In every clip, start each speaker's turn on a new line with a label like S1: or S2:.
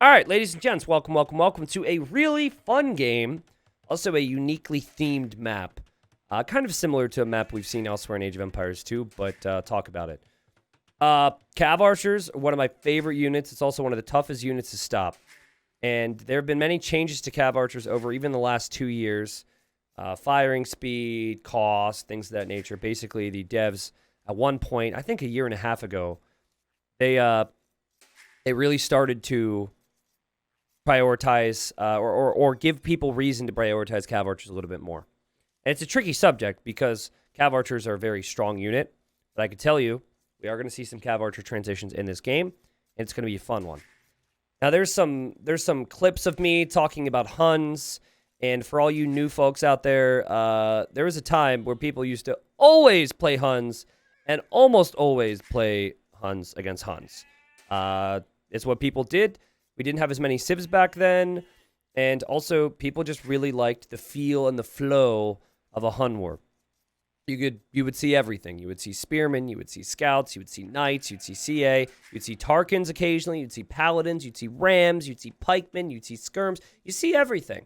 S1: All right, ladies and gents, welcome to a really fun game. Also a uniquely themed map. Kind of similar to a map we've seen elsewhere in Age of Empires 2, but talk about it. Cav Archers are one of my favorite units. It's also one of the toughest units to stop. And there have been many changes to Cav Archers over even the last 2 years. Firing speed, cost, things of that nature. Basically, the devs, at one point, I think a year and a half ago, they really started to prioritize or give people reason to prioritize Cav Archers a little bit more. And it's a tricky subject because Cav Archers are a very strong unit. But I can tell you, we are going to see some Cav Archer transitions in this game, and it's going to be a fun one. Now, there's some clips of me talking about Huns, and for all you new folks out there, there was a time where people used to always play Huns and almost always play Huns against Huns. It's what people did. We didn't have as many civs back then, and also people just really liked the feel and the flow of a Hun war. You would see everything. You would see spearmen, you would see scouts, you would see knights, you'd see CA, you'd see Tarkans occasionally, you'd see paladins, you'd see rams, you'd see pikemen, you'd see skirms. You see everything.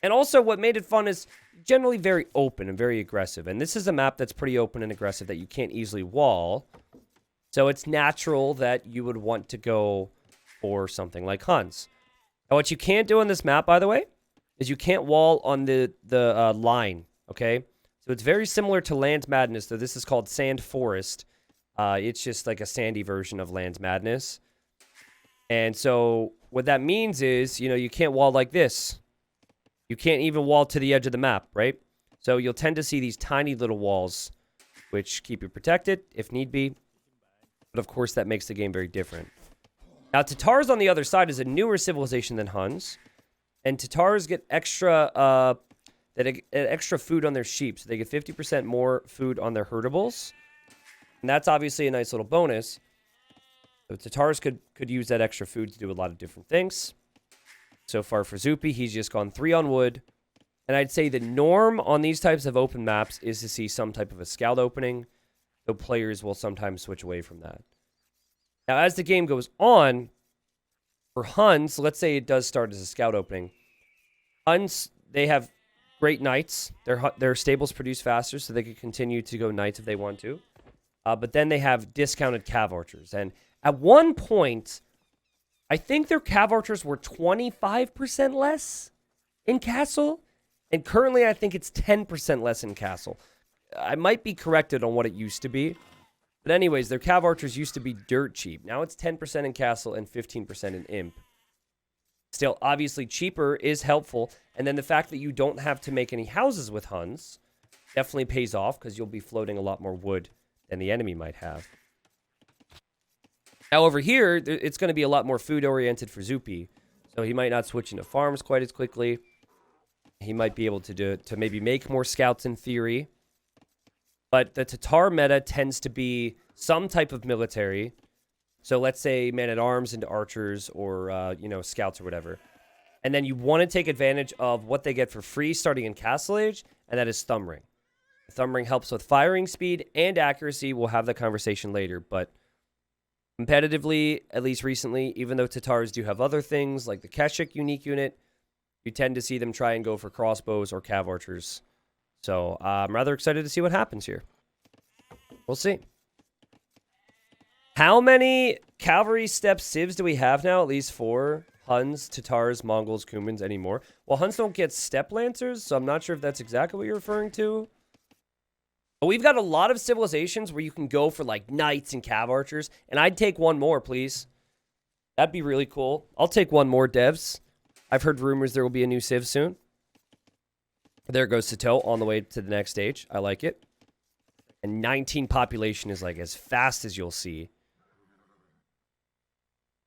S1: And also what made it fun is generally very open and very aggressive. And this is a map that's pretty open and aggressive that you can't easily wall. So it's natural that you would want to go for something like Huns. Now, what you can't do on this map, by the way, is you can't wall on the line, okay? So it's very similar to Land's Madness, though this is called Sand Forest. It's just like a sandy version of Land's Madness. And so what that means is, you can't wall like this. You can't even wall to the edge of the map, right? So you'll tend to see these tiny little walls, which keep you protected if need be. But of course, that makes the game very different. Now, Tatars on the other side is a newer civilization than Huns. And Tatars get extra food on their sheep. So they get 50% more food on their herdables. And that's obviously a nice little bonus. So Tatars could use that extra food to do a lot of different things. So far for Zupi, he's just gone 3 on wood. And I'd say the norm on these types of open maps is to see some type of a scout opening. So players will sometimes switch away from that. Now, as the game goes on, for Huns, let's say it does start as a scout opening. Huns, they have great knights. Their stables produce faster, so they can continue to go knights if they want to. But then they have discounted Cav Archers. And at one point, I think their Cav Archers were 25% less in Castle. And currently, I think it's 10% less in Castle. I might be corrected on what it used to be. But anyways, their Cav Archers used to be dirt cheap. Now it's 10% in Castle and 15% in Imp. Still, obviously, cheaper is helpful. And then the fact that you don't have to make any houses with Huns definitely pays off because you'll be floating a lot more wood than the enemy might have. Now over here, it's going to be a lot more food-oriented for Zupi. So he might not switch into farms quite as quickly. He might be able to maybe make more scouts in theory. But the Tatar meta tends to be some type of military. So let's say man-at-arms into archers or, scouts or whatever. And then you want to take advantage of what they get for free starting in Castle Age, and that is Thumb Ring. Thumb Ring helps with firing speed and accuracy. We'll have that conversation later. But competitively, at least recently, even though Tatars do have other things like the Keshik unique unit, you tend to see them try and go for crossbows or Cav Archers. So I'm rather excited to see what happens here. We'll see. How many cavalry step civs do we have now? At least 4. Huns, Tatars, Mongols, Cumans, anymore. Well, Huns don't get step lancers, so I'm not sure if that's exactly what you're referring to. But we've got a lot of civilizations where you can go for like knights and Cav Archers. And I'd take one more, please. That'd be really cool. I'll take one more, devs. I've heard rumors there will be a new civ soon. There goes Sato on the way to the next stage. I like it. And 19 population is like as fast as you'll see.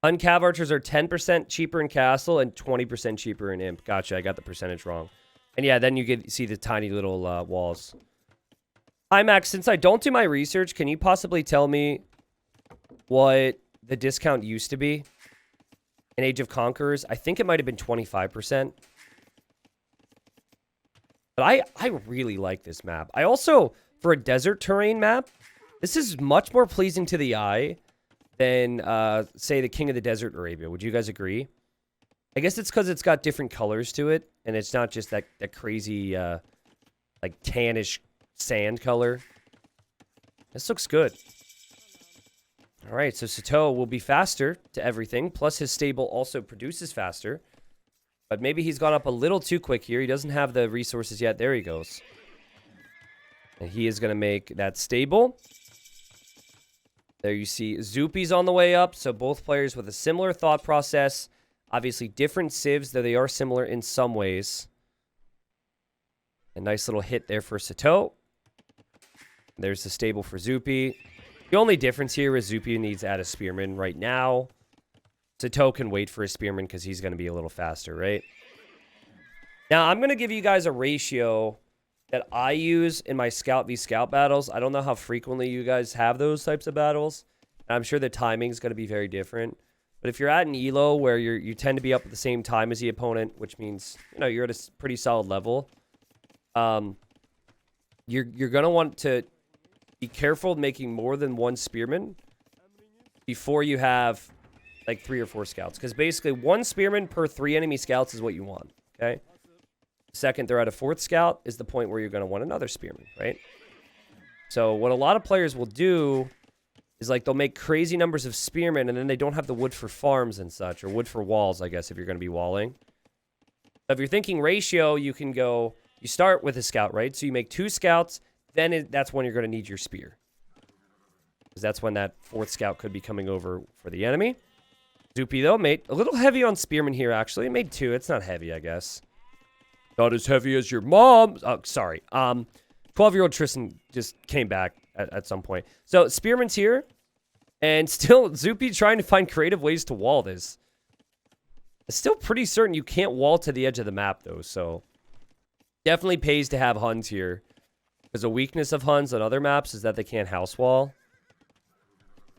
S1: Hun Cav Archers are 10% cheaper in Castle and 20% cheaper in Imp. Gotcha, I got the percentage wrong. And yeah, then you see the tiny little walls. Hi, Max. Since I don't do my research, can you possibly tell me what the discount used to be in Age of Conquerors? I think it might have been 25%. But I really like this map. I also, for a desert terrain map, this is much more pleasing to the eye than, say, the King of the Desert Arabia. Would you guys agree? I guess it's because it's got different colors to it, and it's not just that crazy, like, tannish sand color. This looks good. All right, so Sato will be faster to everything, plus his stable also produces faster. But maybe he's gone up a little too quick here. He doesn't have the resources yet. There he goes. And he is going to make that stable. There you see Zoopy's on the way up, so both players with a similar thought process. Obviously different civs, though they are similar in some ways. A nice little hit there for Sato. There's the stable for Zoopy. The only difference here is Zoopy needs to add a spearman right now. Sato can wait for a spearman because he's going to be a little faster, right? Now, I'm going to give you guys a ratio that I use in my Scout v Scout battles. I don't know how frequently you guys have those types of battles. I'm sure the timing is going to be very different. But if you're at an elo where you tend to be up at the same time as the opponent, which means, you know, you're at a pretty solid level, you're going to want to be careful making more than one spearman before you have like 3 or 4 scouts. Because basically 1 spearman per 3 enemy scouts is what you want, okay? Second, they're at a 4th scout is the point where you're going to want another spearman, right? So what a lot of players will do is like they'll make crazy numbers of spearmen and then they don't have the wood for farms and such, or wood for walls, I guess, if you're going to be walling. So if you're thinking ratio, you can go, you start with a scout, right? So you make 2 scouts, then that's when you're going to need your spear. Because that's when that 4th scout could be coming over for the enemy. Zoopy, though, made a little heavy on spearmen here, actually. It made 2. It's not heavy, I guess. Not as heavy as your mom. Oh, sorry. 12-year-old Tristan just came back at some point. So, spearman's here. And still, Zoopy trying to find creative ways to wall this. It's still pretty certain you can't wall to the edge of the map, though. So, definitely pays to have Huns here. Because a weakness of Huns on other maps is that they can't house wall.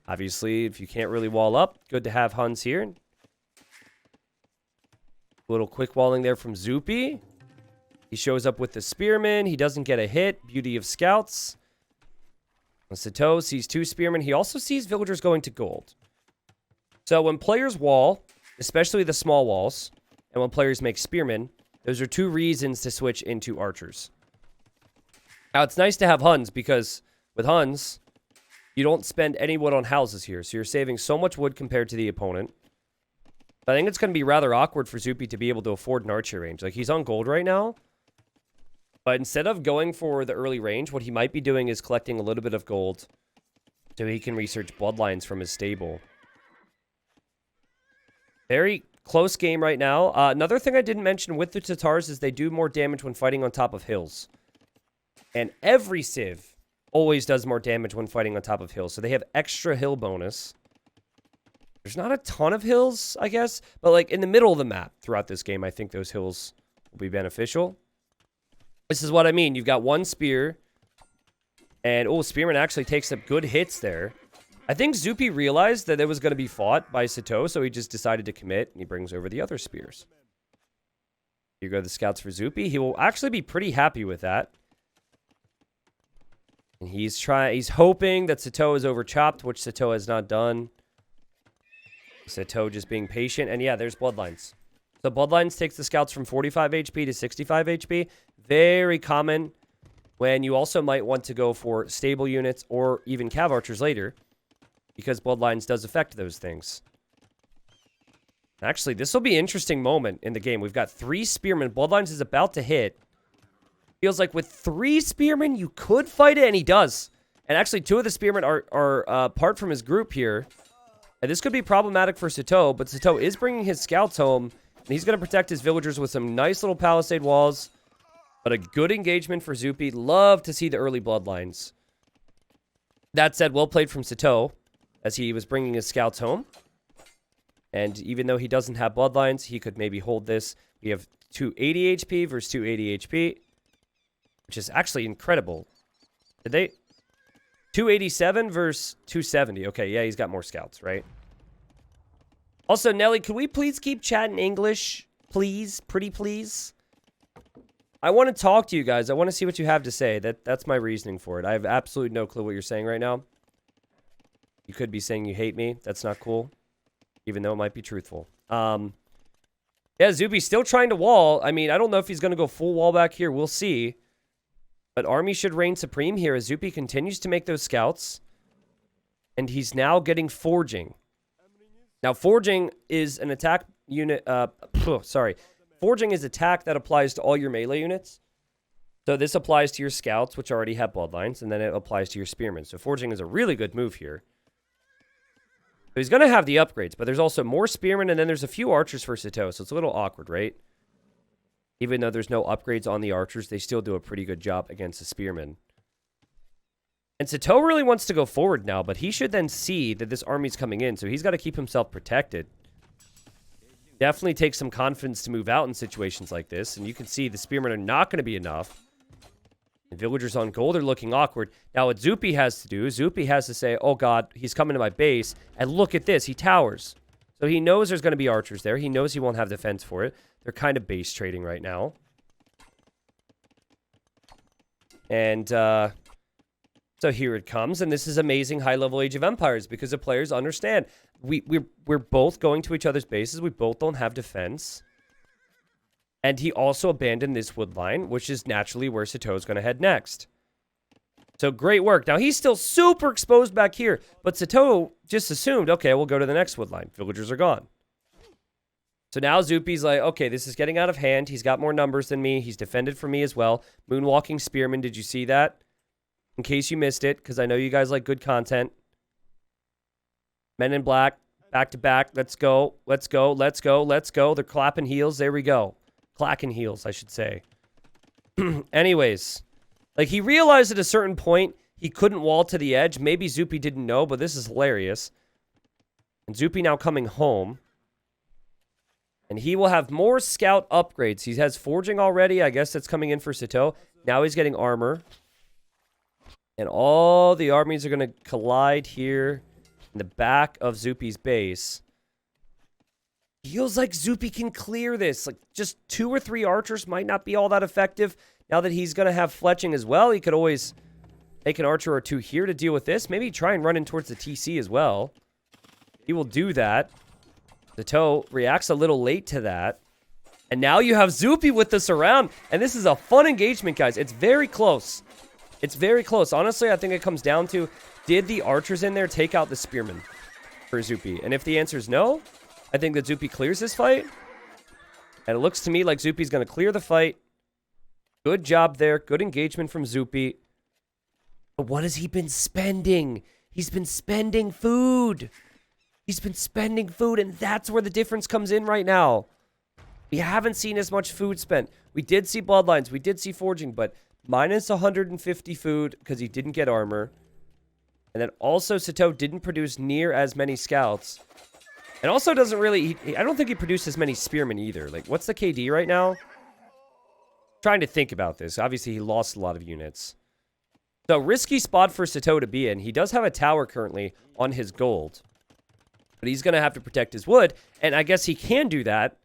S1: Obviously, if you can't really wall up, good to have Huns here. A little quick walling there from Zoopy. He shows up with the spearman. He doesn't get a hit. Beauty of scouts. Sato sees 2 spearmen. He also sees villagers going to gold. So when players wall, especially the small walls, and when players make spearmen, those are 2 reasons to switch into archers. Now, it's nice to have Huns because with Huns, you don't spend any wood on houses here. So you're saving so much wood compared to the opponent. I think it's going to be rather awkward for Zoopy to be able to afford an archer range. Like, he's on gold right now. But instead of going for the early range, what he might be doing is collecting a little bit of gold so he can research bloodlines from his stable. Very close game right now. Another thing I didn't mention with the Tatars is they do more damage when fighting on top of hills. And every civ always does more damage when fighting on top of hills. So they have extra hill bonus. There's not a ton of hills, I guess. But like in the middle of the map throughout this game, I think those hills will be beneficial. This is what I mean. You've got 1 spear. And, oh, Spearman actually takes some good hits there. I think Zoopy realized that it was going to be fought by Sato, so he just decided to commit, and he brings over the other spears. Here go the scouts for Zoopy. He will actually be pretty happy with that. And he's hoping that Sato is overchopped, which Sato has not done. Sato just being patient. And yeah, there's Bloodlines. So Bloodlines takes the scouts from 45 HP to 65 HP. Very common when you also might want to go for stable units or even cav archers later, because Bloodlines does affect those things. Actually, this will be an interesting moment in the game. We've got 3 spearmen. Bloodlines is about to hit. Feels like with 3 spearmen, you could fight it, and he does. And actually, 2 of the spearmen are part from his group here. And this could be problematic for Sato, but Sato is bringing his scouts home, and he's going to protect his villagers with some nice little palisade walls. But a good engagement for Zoopy. Love to see the early Bloodlines. That said, well played from Sato, as he was bringing his scouts home. And even though he doesn't have Bloodlines, he could maybe hold this. We have 280 HP versus 280 HP, which is actually incredible. Did they... 287 versus 270. Okay, yeah, he's got more scouts, right? Also, Nelly, could we please keep chatting English? Please? Pretty please? I want to talk to you guys. I want to see what you have to say. That's my reasoning for it. I have absolutely no clue what you're saying right now. You could be saying you hate me. That's not cool. Even though it might be truthful. Yeah, Zuby's still trying to wall. I mean, I don't know if he's going to go full wall back here. We'll see. But army should reign supreme here as Zuby continues to make those scouts. And he's now getting forging. Now, forging is an attack unit. Forging is attack that applies to all your melee units. So this applies to your scouts, which already have bloodlines, and then it applies to your spearmen. So forging is a really good move here. So he's going to have the upgrades, but there's also more spearmen, and then there's a few archers for Sito, so it's a little awkward, right? Even though there's no upgrades on the archers, they still do a pretty good job against the spearmen. And Sito really wants to go forward now, but he should then see that this army's coming in, so he's got to keep himself protected. Definitely take some confidence to move out in situations like this, and you can see the spearmen are not going to be enough. The villagers on gold are looking awkward. Now, what Zupi has to do, Zupi has to say, oh god, he's coming to my base, and look at this, he towers. So he knows there's going to be archers there. He knows he won't have defense for it. They're kind of base trading right now. And, so here it comes, and this is amazing high-level Age of Empires because the players understand. We're both going to each other's bases. We both don't have defense. And he also abandoned this wood line, which is naturally where Sito's going to head next. So great work. Now, he's still super exposed back here, but Sito just assumed, okay, we'll go to the next wood line. Villagers are gone. So now Zupi's like, okay, this is getting out of hand. He's got more numbers than me. He's defended for me as well. Moonwalking Spearman, did you see that? In case you missed it, because I know you guys like good content. Men in Black, back to back. Let's go. Let's go. Let's go. Let's go. They're clapping heels. There we go. Clacking heels, I should say. Anyways, like he realized at a certain point he couldn't wall to the edge. Maybe Zupi didn't know, but this is hilarious. And Zupi now coming home. And he will have more scout upgrades. He has forging already. I guess that's coming in for Sito. Now he's getting armor. And all the armies are going to collide here in the back of Zupi's base. Feels like Zupi can clear this. Like, just 2 or 3 archers might not be all that effective. Now that he's going to have fletching as well, he could always take an archer or 2 here to deal with this. Maybe try and run in towards the TC as well. He will do that. Sito reacts a little late to that. And now you have Zupi with this around. And this is a fun engagement, guys. It's very close. It's very close. Honestly, I think it comes down to, did the archers in there take out the spearmen for Zupi? And if the answer is no, I think that Zupi clears this fight. And it looks to me like Zupi's going to clear the fight. Good job there. Good engagement from Zupi. But what has he been spending? He's been spending food. He's been spending food, and that's where the difference comes in right now. We haven't seen as much food spent. We did see bloodlines. We did see forging, but minus 150 food because he didn't get armor. And then also Sito didn't produce near as many scouts. And also doesn't really... I don't think he produced as many spearmen either. Like, what's the KD right now? Trying to think about this. Obviously, he lost a lot of units. So, risky spot for Sito to be in. He does have a tower currently on his gold. But he's going to have to protect his wood. And I guess he can do that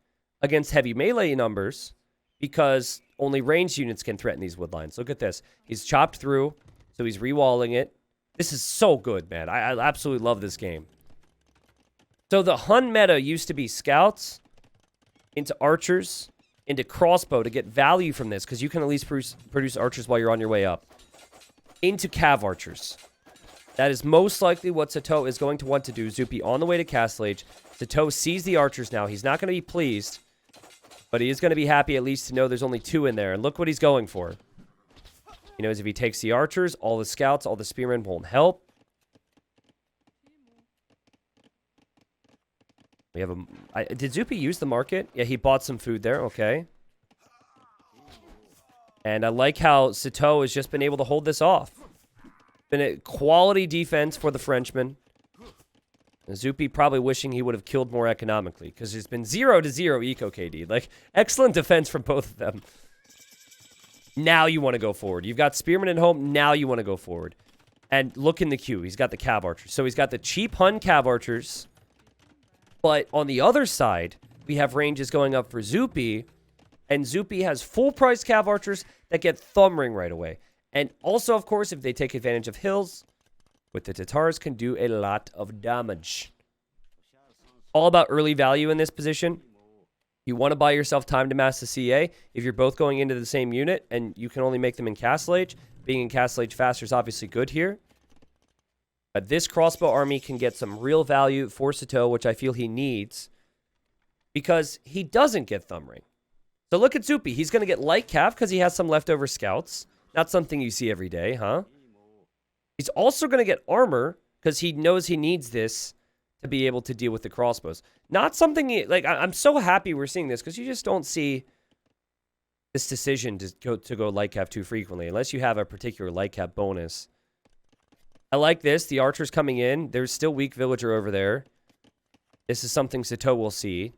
S1: against heavy melee numbers because only ranged units can threaten these wood lines. Look at this. He's chopped through, so he's rewalling it. This is so good, man. I absolutely love this game. So the Hun meta used to be scouts into archers into crossbow to get value from this because you can at least produce archers while you're on your way up. Into cav archers. That is most likely what Sito is going to want to do. Zupi on the way to Castle Age. Sito sees the archers now. He's not going to be pleased, but he is going to be happy at least to know there's only 2 in there. And look what he's going for. He knows if he takes the archers, all the scouts, all the spearmen won't help. We have a... did Zupi use the market? Yeah, he bought some food there. Okay. And I like how Sito has just been able to hold this off. Been a quality defense for the Frenchman. And Zupi probably wishing he would have killed more economically because it's been 0-0 eco KD. Like, excellent defense from both of them. Now you want to go forward. You've got Spearman at home. Now you want to go forward. And look in the queue. He's got the Cav Archers. So he's got the cheap Hun Cav Archers. But on the other side, we have ranges going up for Zupi. And Zupi has full-price Cav Archers that get thumb ring right away. And also, of course, if they take advantage of hills, with the Tatars can do a lot of damage. All about early value in this position. You want to buy yourself time to mass the CA. If you're both going into the same unit and you can only make them in Castle Age, being in Castle Age faster is obviously good here. But this crossbow army can get some real value for Sito, which I feel he needs, because he doesn't get Thumb Ring. So look at Zupi. He's going to get light cav because he has some leftover scouts. Not something you see every day, huh? He's also going to get armor because he knows he needs this to be able to deal with the crossbows. Not something like I'm so happy we're seeing this because you just don't see this decision to go light cav too frequently unless you have a particular light cav bonus. I like this. The archer's coming in. There's still weak villager over there. This is something Sito will see.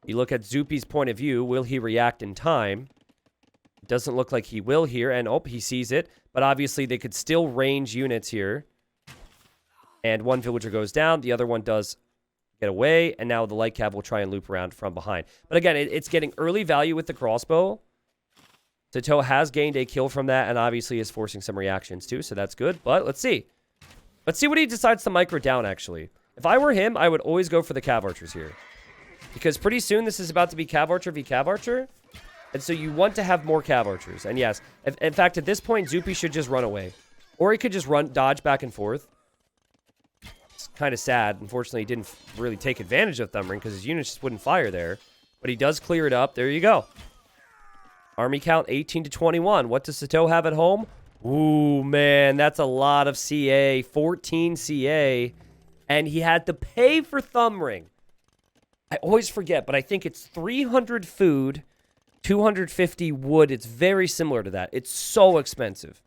S1: You look at Zupi's point of view. Will he react in time? It doesn't look like he will here. And, oh, he sees it. But obviously, they could still range units here. And one villager goes down. The other one does get away. And now the light cav will try and loop around from behind. But again, it's getting early value with the crossbow. Sito has gained a kill from that and obviously is forcing some reactions too, so that's good. But let's see. Let's see what he decides to micro down, actually. If I were him, I would always go for the cav archers here. Because pretty soon this is about to be cav archer v cav archer. And so you want to have more cav archers. And yes, in fact, at this point, Zupi should just run away. Or he could just dodge back and forth. It's kind of sad. Unfortunately, he didn't really take advantage of Thumb Ring because his units just wouldn't fire there. But he does clear it up. There you go. Army count 18 to 21. What does Sito have at home? Ooh, man, that's a lot of CA. 14 CA. And he had to pay for Thumb Ring. I always forget, but I think it's 300 food, 250 wood. It's very similar to that. It's so expensive.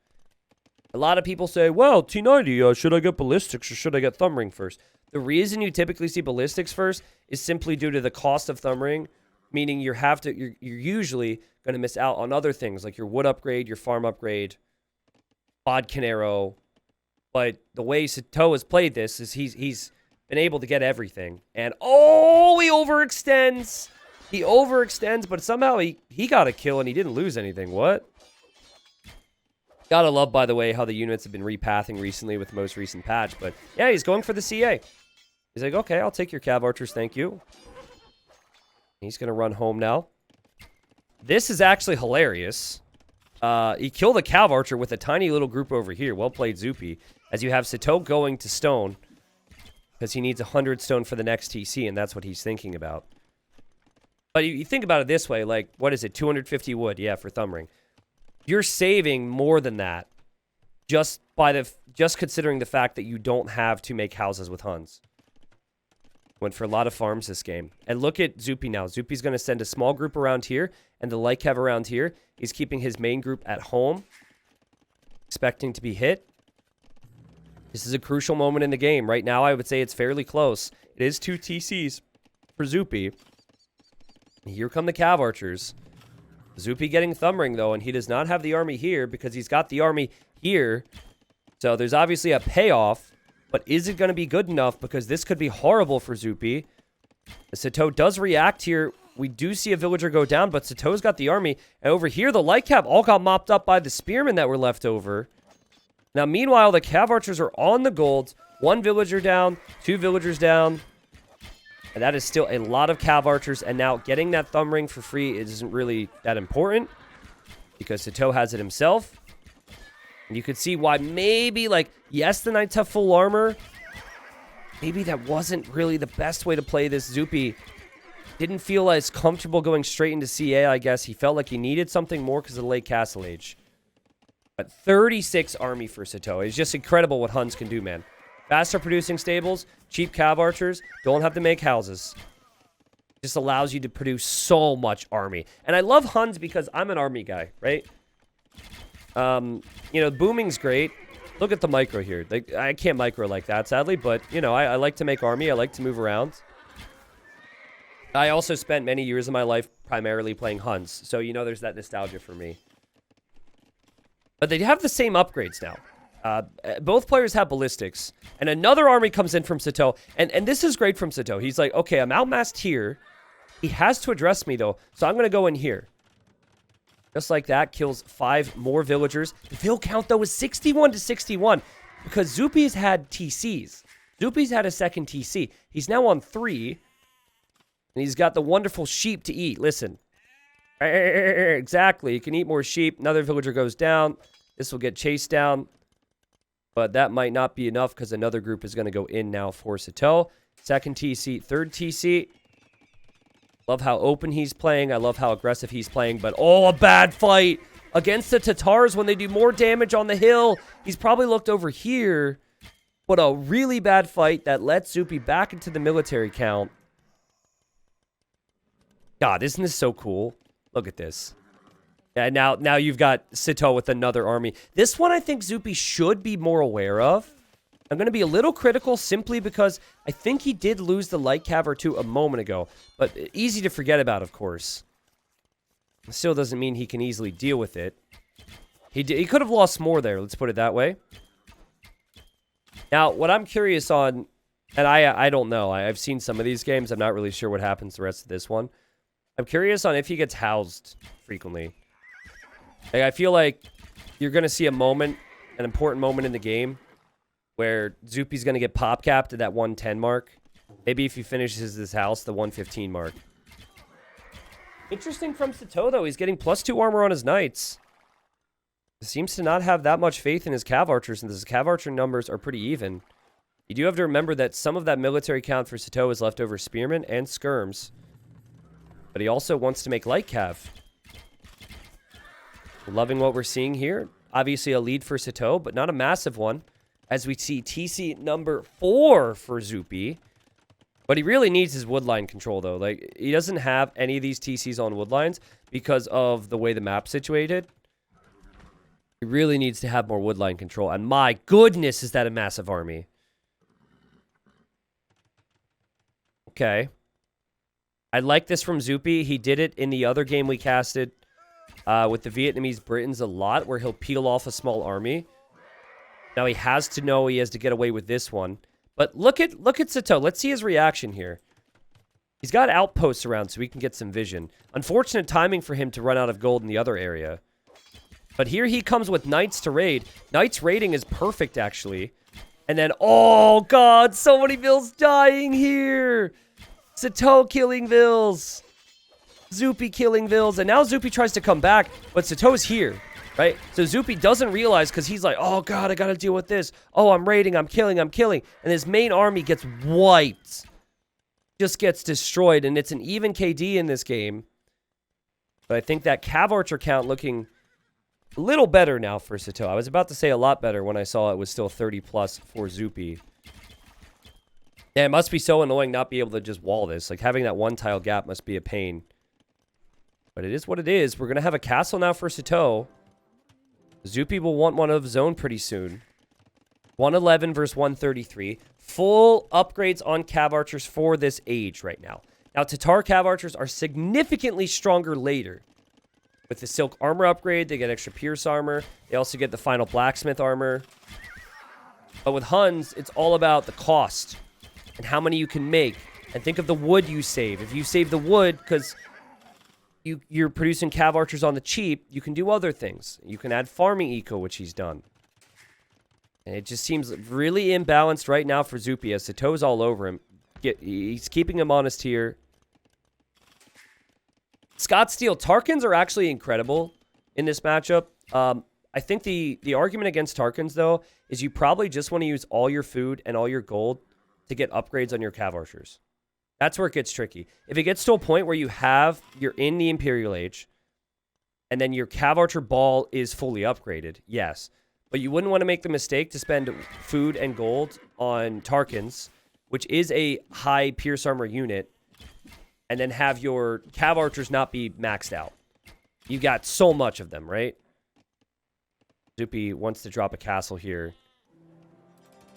S1: A lot of people say, well, T90, should I get ballistics or should I get Thumb Ring first? The reason you typically see ballistics first is simply due to the cost of Thumb Ring, meaning you're usually going to miss out on other things like your wood upgrade, your farm upgrade, Bodkin arrow. But the way Sito has played this is he's been able to get everything. And, oh, he overextends. He overextends, but somehow he got a kill and he didn't lose anything. What? Gotta love, by the way, how the units have been repathing recently with the most recent patch. But, yeah, he's going for the CA. He's like, okay, I'll take your cav archers, thank you. He's going to run home now. This is actually hilarious. He killed a cav archer with a tiny little group over here. Well played, Zupi. As you have Sito going to stone. Because he needs 100 stone for the next TC, and that's what he's thinking about. But you think about it this way, like, what is it, 250 wood? Yeah, for Thumb Ring. You're saving more than that just considering the fact that you don't have to make houses with Huns. Went for a lot of farms this game. And look at Zupi now. Zupi's going to send a small group around here and the light cav around here. He's keeping his main group at home, expecting to be hit. This is a crucial moment in the game. Right now, I would say it's fairly close. It is 2 TCs for Zupi. Here come the cav archers. Zupi getting Thumb Ring, though, and he does not have the army here because he's got the army here. So there's obviously a payoff, but is it going to be good enough? Because this could be horrible for Zupi. Sito does react here. We do see a villager go down, but Sito's got the army. And over here, the light cav all got mopped up by the spearmen that were left over. Now, meanwhile, the cav archers are on the gold. 1 villager down, 2 villagers down. And that is still a lot of cav archers. And now getting that Thumb Ring for free isn't really that important because Sito has it himself. And you could see why maybe, like, yes, the knights have full armor. Maybe that wasn't really the best way to play this. Zupi didn't feel as comfortable going straight into CA, I guess. He felt like he needed something more because of the late Castle Age. But 36 army for Sito. It's just incredible what Huns can do, man. Faster producing stables, cheap cav archers, don't have to make houses. Just allows you to produce so much army. And I love Huns because I'm an army guy, right? You know, booming's great. Look at the micro here. Like, I can't micro like that, sadly, but, you know, I like to make army. I like to move around. I also spent many years of my life primarily playing Huns, so, you know, there's that nostalgia for me. But they have the same upgrades now. Both players have ballistics. And another army comes in from Sito. And this is great from Sito. He's like, okay, I'm outmassed here. He has to address me, though. So I'm going to go in here. Just like that, kills 5 more villagers. The vill count, though, is 61 to 61. Because Zupi's had TCs. Zupi's had a second TC. He's now on 3. And he's got the wonderful sheep to eat. Listen. Exactly. You can eat more sheep. Another villager goes down. This will get chased down. But that might not be enough because another group is going to go in now for Sato. Second TC, third TC. Love how open he's playing. I love how aggressive he's playing. But, oh, a bad fight against the Tatars when they do more damage on the hill. He's probably looked over here. But a really bad fight that lets Zupi back into the military count. God, isn't this so cool? Look at this. And now you've got Sato with another army. This one I think Zupi should be more aware of. I'm going to be a little critical simply because I think he did lose the light cav or two a moment ago. But easy to forget about, of course. Still doesn't mean he can easily deal with it. He could have lost more there, let's put it that way. Now, what I'm curious on, and I don't know. I've seen some of these games. I'm not really sure what happens the rest of this one. I'm curious on if he gets housed frequently. Like, I feel like you're going to see a moment, an important moment in the game, where Zupi's going to get pop capped at that 110 mark. Maybe if he finishes his house, the 115 mark. Interesting from Sato, though. He's getting +2 armor on his knights. He seems to not have that much faith in his cav archers, and his cav archer numbers are pretty even. You do have to remember that some of that military count for Sato is left over spearmen and skirms. But he also wants to make light cav. Loving what we're seeing here. Obviously a lead for Sato, but not a massive one. As we see TC number 4 for Zupi. But he really needs his woodline control, though. Like, he doesn't have any of these TCs on woodlines because of the way the map's situated. He really needs to have more woodline control. And my goodness, is that a massive army. Okay. I like this from Zupi. He did it in the other game we casted with the Vietnamese Britons a lot, where he'll peel off a small army. Now he has to know he has to get away with this one. But look at Sato. Let's see his reaction here. He's got outposts around so we can get some vision. Unfortunate timing for him to run out of gold in the other area. But here he comes with knights to raid. Knights raiding is perfect, actually. And then, oh god, so many vills dying here. Sato killing vills. Zupi killing vills. And now Zupi tries to come back, but Sato's here. Right? So Zupi doesn't realize because he's like, oh god, I gotta deal with this. Oh, I'm raiding, I'm killing. And his main army gets wiped. Just gets destroyed. And it's an even KD in this game. But I think that cav archer count looking a little better now for Sato. I was about to say a lot better when I saw it was still 30 plus for Zupi. Yeah, it must be so annoying not be able to just wall this. Like, having that one tile gap must be a pain. But it is what it is. We're going to have a castle now for Sato. Zupi will want one of his own pretty soon. 111 versus 133. Full upgrades on cav archers for this age right now. Now, Tatar cav archers are significantly stronger later. With the silk armor upgrade, they get extra pierce armor. They also get the final blacksmith armor. But with Huns, it's all about the cost and how many you can make. And think of the wood you save. If you save the wood, because you're producing cav archers on the cheap, you can do other things. You can add farming eco, which he's done. And it just seems really imbalanced right now for Zupi as Sato's all over him. He's keeping him honest here. Scottsdale Tarkans are actually incredible in this matchup. I think the argument against Tarkans, though, is you probably just want to use all your food and all your gold to get upgrades on your cav archers. That's where it gets tricky. If it gets to a point where you're in the Imperial Age, and then your cav archer ball is fully upgraded, yes. But you wouldn't want to make the mistake to spend food and gold on Tarkans, which is a high pierce armor unit, and then have your cav archers not be maxed out. You got so much of them, right? Zupi wants to drop a castle here.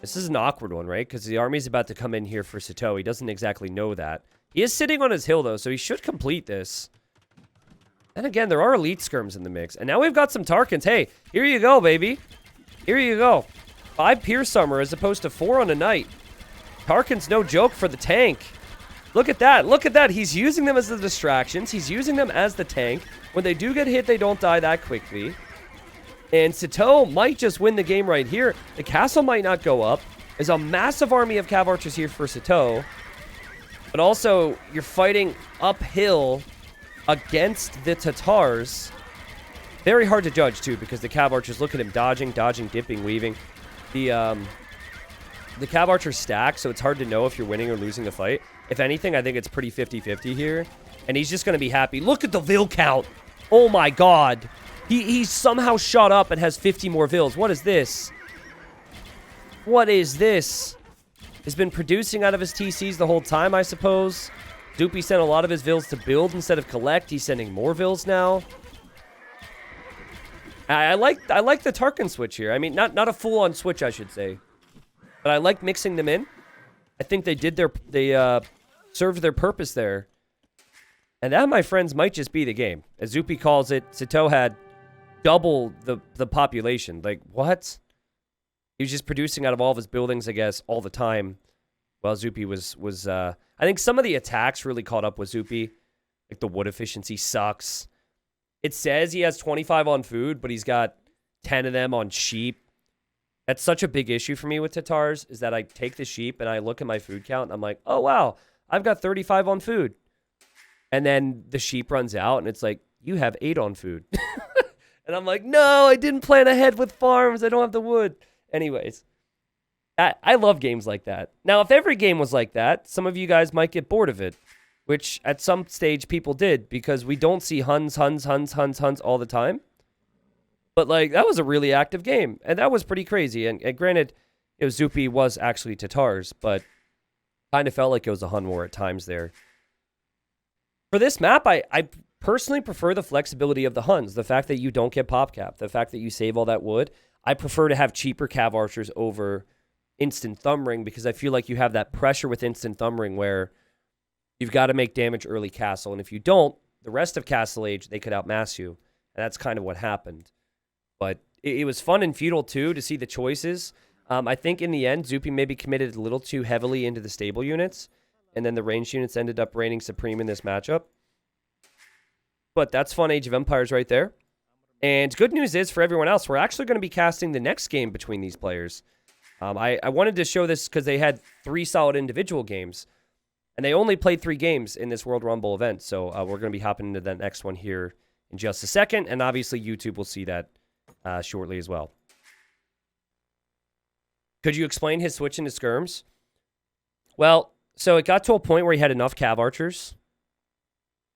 S1: This is an awkward one, right? Because the army's about to come in here for Sato. He doesn't exactly know that. He is sitting on his hill, though, so he should complete this. And again, there are elite skirms in the mix. And now we've got some Tarkans. Hey, here you go, baby. Here you go. 5 pierce armor as opposed to 4 on a knight. Tarkans no joke for the tank. Look at that. Look at that. He's using them as the distractions. He's using them as the tank. When they do get hit, they don't die that quickly. And Sato might just win the game right here. The castle might not go up. There's a massive army of cav archers here for Sato. But also, you're fighting uphill against the Tatars. Very hard to judge, too, because the Cav Archers, look at him dodging, dipping, weaving. The Cav Archers stack, so it's hard to know if you're winning or losing the fight. If anything, I think it's pretty 50-50 here. And he's just going to be happy. Look at the Vil count. Oh, my God. He's somehow shot up and has 50 more Vils. What is this? What is this? He's been producing out of his TCs the whole time, I suppose. Doopy sent a lot of his Vils to build instead of collect. He's sending more Vils now. I like the Tarkin switch here. I mean, not a full-on switch, I should say. But I like mixing them in. I think they served their purpose there. And that, my friends, might just be the game. As Zoopy calls it, Sito had double the population. Like, what? He was just producing out of all of his buildings, I guess, all the time. While Zoopy was I think some of the attacks really caught up with Zoopy. Like, the wood efficiency sucks. It says he has 25 on food, but he's got 10 of them on sheep. That's such a big issue for me with Tatars, is that I take the sheep and I look at my food count and I'm like, oh, wow, I've got 35 on food. And then the sheep runs out and it's like, you have 8 on food. And I'm like, no, I didn't plan ahead with farms. I don't have the wood. Anyways, I love games like that. Now, if every game was like that, some of you guys might get bored of it, which at some stage people did, because we don't see Huns all the time. But, like, that was a really active game, and that was pretty crazy. And granted, Zoopy was actually Tatars, but kind of felt like it was a Hun war at times there. For this map, I personally prefer the flexibility of the Huns, the fact that you don't get pop cap, the fact that you save all that wood. I prefer to have cheaper Cav Archers over instant thumb ring, because I feel like you have that pressure with instant thumb ring where you've got to make damage early castle, and if you don't, the rest of Castle Age, they could outmass you, and that's kind of what happened. But it was fun and feudal, too, to see the choices. I think in the end, Zoopy maybe committed a little too heavily into the stable units, and then the ranged units ended up reigning supreme in this matchup. But that's fun Age of Empires right there. And good news is, for everyone else, we're actually going to be casting the next game between these players. I wanted to show this because they had 3 solid individual games, and they only played 3 games in this World Rumble event. So we're going to be hopping into the next one here in just a second, and obviously YouTube will see that shortly as well. Could you explain his switch into skirms? Well, so it got to a point where he had enough Cav Archers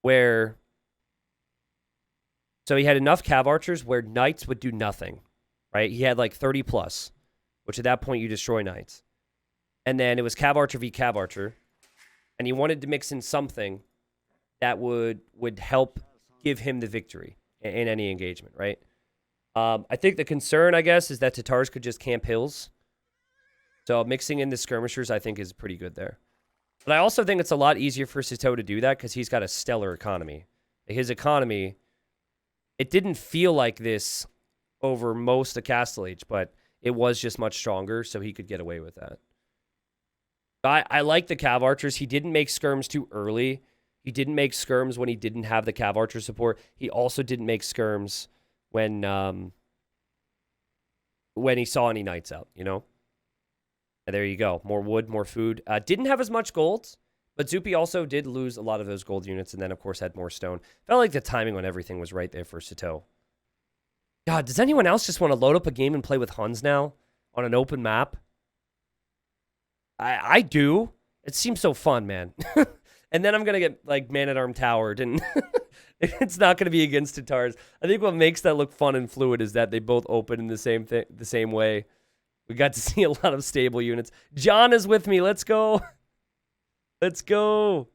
S1: where... So he had enough Cav Archers where Knights would do nothing, right? He had like 30 plus, which at that point you destroy Knights. And then it was Cav Archer v Cav Archer, and he wanted to mix in something that would help give him the victory in any engagement, right? I think the concern, I guess, is that Tatars could just camp hills. So mixing in the skirmishers, I think, is pretty good there. But I also think it's a lot easier for Sito to do that because he's got a stellar economy. His economy, it didn't feel like this over most of Castle Age, but it was just much stronger, so he could get away with that. I like the Cav Archers. He didn't make skirms too early. He didn't make skirms when he didn't have the Cav Archer support. He also didn't make skirms when he saw any Knights out, you know? And there you go. More wood, more food. Didn't have as much gold, but Zoopy also did lose a lot of those gold units, and then, of course, had more stone. Felt like the timing on everything was right there for Sito. God, does anyone else just want to load up a game and play with Huns now on an open map? I do. It seems so fun, man. And then I'm going to get, like, man-at-arm towered, and it's not going to be against Tatars. I think what makes that look fun and fluid is that they both open in the same way. We got to see a lot of stable units. John is with me. Let's go. Let's go.